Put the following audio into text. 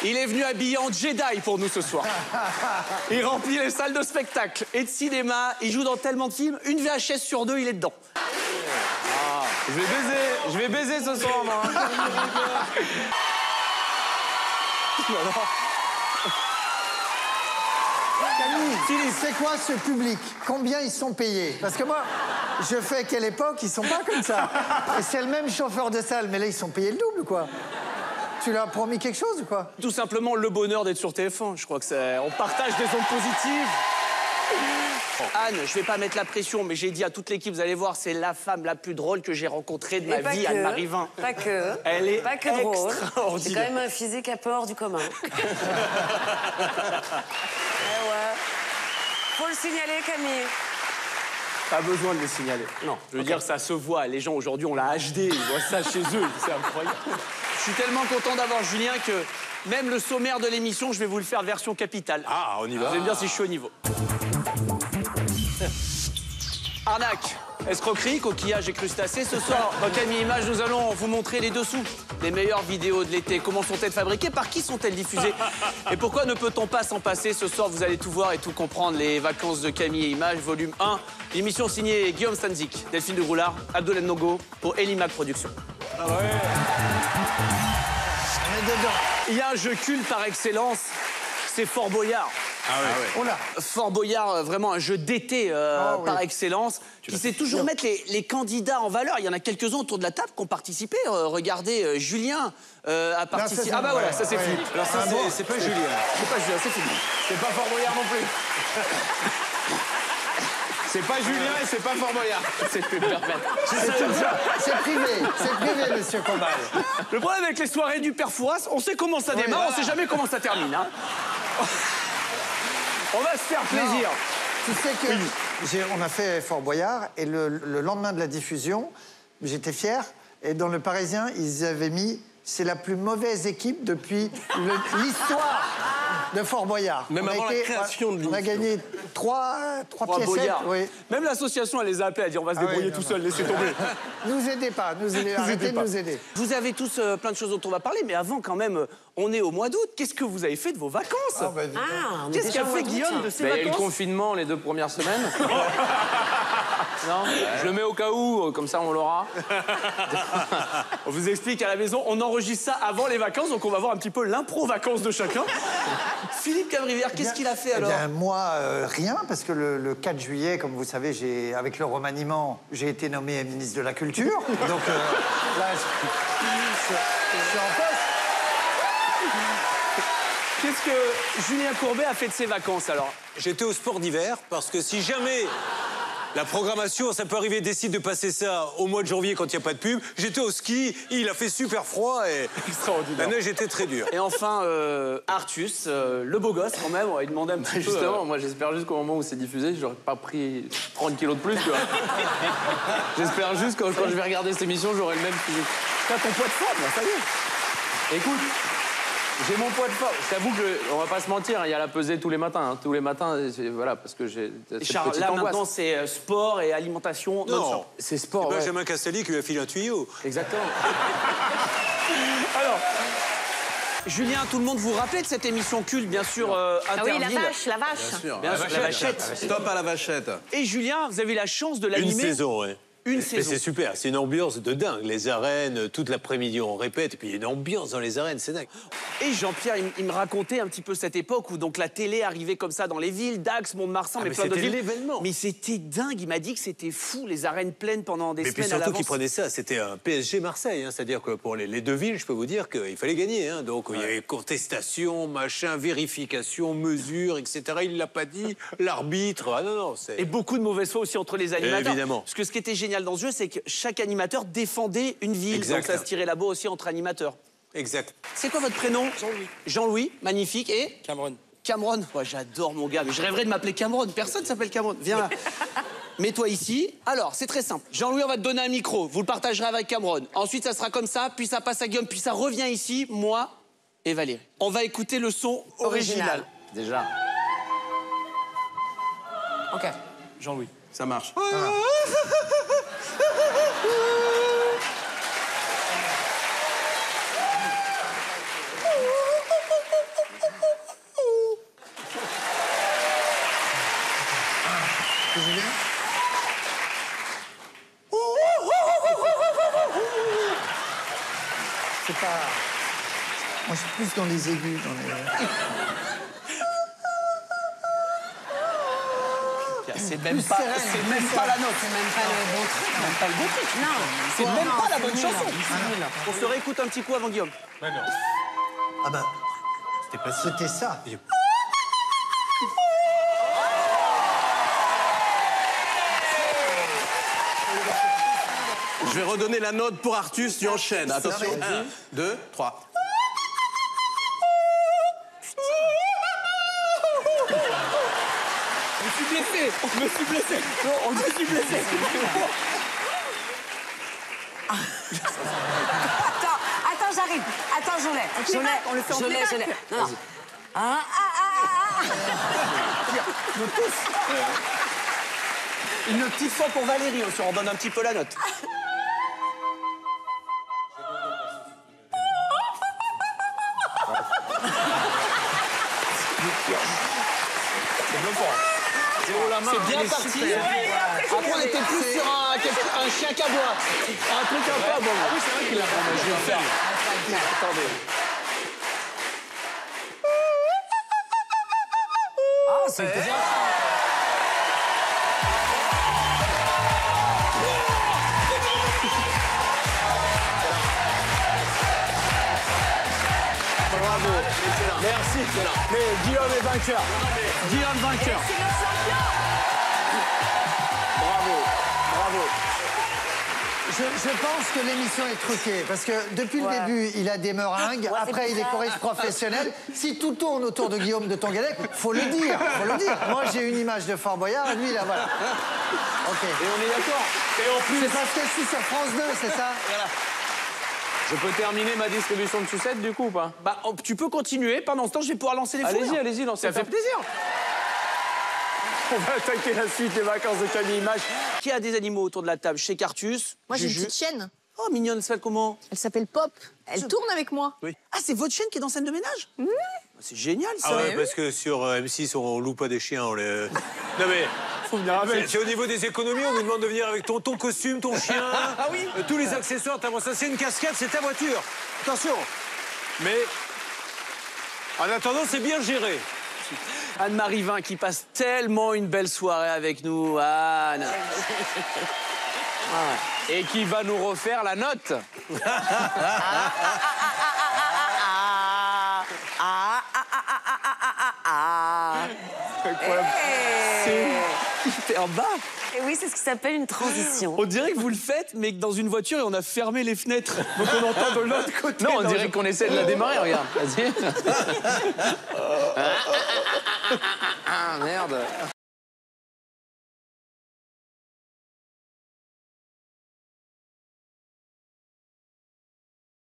Il est venu habillé en Jedi pour nous ce soir. Il remplit les salles de spectacle et de cinéma. Il joue dans tellement de films. Une VHS sur 2, il est dedans. Ah, je vais baiser ce soir, moi. Camille, c'est quoi ce public? Combien ils sont payés? Parce que moi, je fais quelle époque, ils sont pas comme ça. Et c'est le même chauffeur de salle, mais là, ils sont payés le double, quoi. Tu leur as promis quelque chose ou quoi? Tout simplement le bonheur d'être sur TF1. Je crois que c'est... On partage des ondes positives. Anne, je vais pas mettre la pression, mais j'ai dit à toute l'équipe, vous allez voir, c'est la femme la plus drôle que j'ai rencontrée de ma vie, Anne-Marie Vin. Pas que. Elle est pas que drôle. extraordinaire. C'est quand même un physique à peu hors du commun. Eh ouais. Faut le signaler, Camille. Pas besoin de le signaler. Non, je veux dire, ça se voit. Les gens, aujourd'hui, ont la HD. Ils voient ça chez eux. C'est incroyable. Je suis tellement content d'avoir Julien que même le sommaire de l'émission, je vais vous le faire version capitale. Ah, on y va. Vous allez me dire si je suis au niveau. Arnaque, escroquerie, coquillage et crustacés. Ce soir, dans Camille Images, nous allons vous montrer les dessous des meilleures vidéos de l'été. Comment sont-elles fabriquées? Par qui sont-elles diffusées? Et pourquoi ne peut-on pas s'en passer? Ce soir, vous allez tout voir et tout comprendre. Les vacances de Camille et Images, volume 1. Émission signée Guillaume Stanzik, Delphine de Roulard, Abdoulaye Nogo pour Elimac Productions. Ah ouais. On est dedans. Il y a un jeu culte par excellence, c'est Fort Boyard. Ah ouais. Oh là. Fort Boyard, vraiment un jeu d'été par excellence, qui sait toujours mettre les candidats en valeur. Il y en a quelques-uns autour de la table qui ont participé. Regardez, Julien a participé. Ah bah voilà, ça c'est fini. Alors ça, c'est pas Julien. C'est pas Julien, c'est fini. C'est pas Fort Boyard non plus. C'est pas Julien et c'est pas Fort Boyard. C'est plus permettre. C'est privé, monsieur Combal. Le problème avec les soirées du Père Fouras, on sait comment ça démarre, on sait jamais comment ça termine. Hein. On va se faire plaisir. Tu sais que on a fait Fort Boyard et le lendemain de la diffusion, j'étais fier. Et dans Le Parisien, ils avaient mis « C'est la plus mauvaise équipe depuis l'histoire de Fort Boyard ». Même avant la création de l'émission. On a gagné trois piécettes. Boyards. Oui. Même l'association, elle les a appelés à dire on va se débrouiller tout seul, laissez tomber. Nous aidez pas, arrêtez de nous aider. Vous avez tous plein de choses dont on va parler, mais avant quand même, on est au mois d'août. Qu'est-ce que vous avez fait de vos vacances? Qu'est-ce qu'a fait Guillaume de ses Il y a eu le vacances? confinement les 2 premières semaines. Non, je le mets au cas où, comme ça on l'aura. On vous explique à la maison, on enregistre ça avant les vacances, donc on va voir un petit peu l'impro-vacances de chacun. Philippe Cabrivière, qu'est-ce qu'il a fait alors? Eh bien, moi, rien, parce que le 4 juillet, comme vous savez, avec le remaniement, j'ai été nommé ministre de la Culture. Donc là, je suis en poste. Qu'est-ce que Julien Courbet a fait de ses vacances alors? J'étais au sport d'hiver parce que si jamais la programmation, ça peut arriver, décide de passer ça au mois de janvier quand il n'y a pas de pub, j'étais au ski, il a fait super froid et la neige était très dure. Et enfin, Artus, le beau gosse quand même, on va lui demander un petit peu... Justement, moi j'espère juste qu'au moment où c'est diffusé, j'aurais pas pris 30 kilos de plus, tu vois. J'espère juste que quand je vais regarder cette émission, j'aurai le même physique. T'as ton poids de forme, là, ça y est. Écoute, j'ai mon poids de forme. Je t'avoue que, on va pas se mentir, il y a la pesée tous les matins. Hein. Tous les matins, voilà, parce que j'ai cette Charles, petite là angoisse. maintenant c'est sport et alimentation. Non, c'est sport, ouais. Benjamin Castaldi qui lui a filé un tuyau. Exactement. Alors, Julien, tout le monde vous rappelait de cette émission culte, bien sûr, Ah oui, Interville. la vache. Bien sûr. Bien sûr, la vachette. Stop à la vachette. Et Julien, vous avez eu la chance de Une l'animer. saison, ouais. Une Mais saison. c'est super, c'est une ambiance de dingue. Les arènes, toute l'après-midi, on répète, et puis il y a une ambiance dans les arènes, c'est dingue. Et Jean-Pierre, il me racontait un petit peu cette époque où donc la télé arrivait comme ça dans les villes, Dax, Mont-de-Marsan, mais plein de c'était villes. l'événement. Mais c'était dingue, il m'a dit que c'était fou, les arènes pleines pendant des Mais puis semaines à surtout l'avance. qu'ils prenaient ça, c'était un PSG Marseille, hein, c'est-à-dire que pour les 2 villes, je peux vous dire qu'il fallait gagner. Hein, donc il y avait contestation, machin, vérification, mesure, etc. Il l'a pas dit, l'arbitre, ah non, c'est... Et beaucoup de mauvaise foi aussi entre les animateurs. Évidemment. Parce que ce qui était génial dans ce jeu, c'est que chaque animateur défendait une ville. Exact. Donc ça se tirait là-bas aussi entre animateurs. Exact. C'est quoi votre prénom? Jean-Louis. Jean-Louis, magnifique. Et Cameron. Cameron. Ouais, j'adore mon gars, mais je rêverais de m'appeler Cameron. Personne s'appelle Cameron. Viens là. Mets-toi ici. Alors, c'est très simple. Jean-Louis, on va te donner un micro. Vous le partagerez avec Cameron. Ensuite, ça sera comme ça, puis ça passe à Guillaume, puis ça revient ici, moi et Valérie. On va écouter le son original. Déjà. Ok. Jean-Louis. Ça marche. plus dans les aigus. Dans les... C'est même pas la note. C'est même pas le bon truc. Même pas le bon truc. Non. C'est même pas la bonne nul, chanson. c'est nul. On se réécoute un petit coup avant Guillaume. Ah bah, c'était ça. Je vais redonner la note pour Artus, tu enchaînes. Attention, 1, 2, 3. Je me suis blessé. Non, on me suis blessé. Attends, j'arrive. Attends, je l'ai. on le fait en Je l'ai. Non, non. Une petite fois pour Valérie, on se redonne un petit peu la note. C'est bien parti. Après, on était plus sur un chien cabois. Un truc un peu bon. Ah oui, c'est vrai qu'il l'a fait. Je vais le faire. Attendez. Ah, c'est bien. Bravo. Merci. Mais Guillaume est vainqueur. Guillaume vainqueur. C'est le champion. Bravo. Je pense que l'émission est truquée parce que depuis le début, il a des meringues. Après, il est choriste professionnel. Si tout tourne autour de Guillaume de Tonguédec, faut le dire. Moi, j'ai une image de Fort Boyard et lui, là, voilà. OK. Et on est d'accord. Et en plus, C'est parce que je suis sur France 2, c'est ça? voilà. Je peux terminer ma distribution de sucettes du coup ou pas? Bah, tu peux continuer. Pendant ce temps, je vais pouvoir lancer les fours. Allez-y, lancez. Ça fait plaisir. On va attaquer la suite des vacances de Camille Image. Qui a des animaux autour de la table? Chez Cartus. Moi, j'ai une Juju. petite chienne. Oh, mignonne, celle comment? Elle s'appelle Pop. Elle tourne avec moi. Oui. Ah, c'est votre chienne qui est dans scène de ménage? Oui. C'est génial, ça. Ah ouais, parce que sur M6, on loue pas des chiens. On les... Non mais, c'est au niveau des économies, on nous demande de venir avec ton costume, ton chien, tous les accessoires. Ça, c'est une cascade, c'est ta voiture. Attention. Mais, en attendant, c'est bien géré. Anne-Marie Vin qui passe tellement une belle soirée avec nous. Anne. Et qui va nous refaire la note. C'est hyper bas. Et oui, c'est ce qui s'appelle une transition. On dirait que vous le faites, mais que dans une voiture et on a fermé les fenêtres. Donc on entend de l'autre côté. Non, on dirait qu'on essaie de la démarrer, regarde. Vas-y. Ah, merde.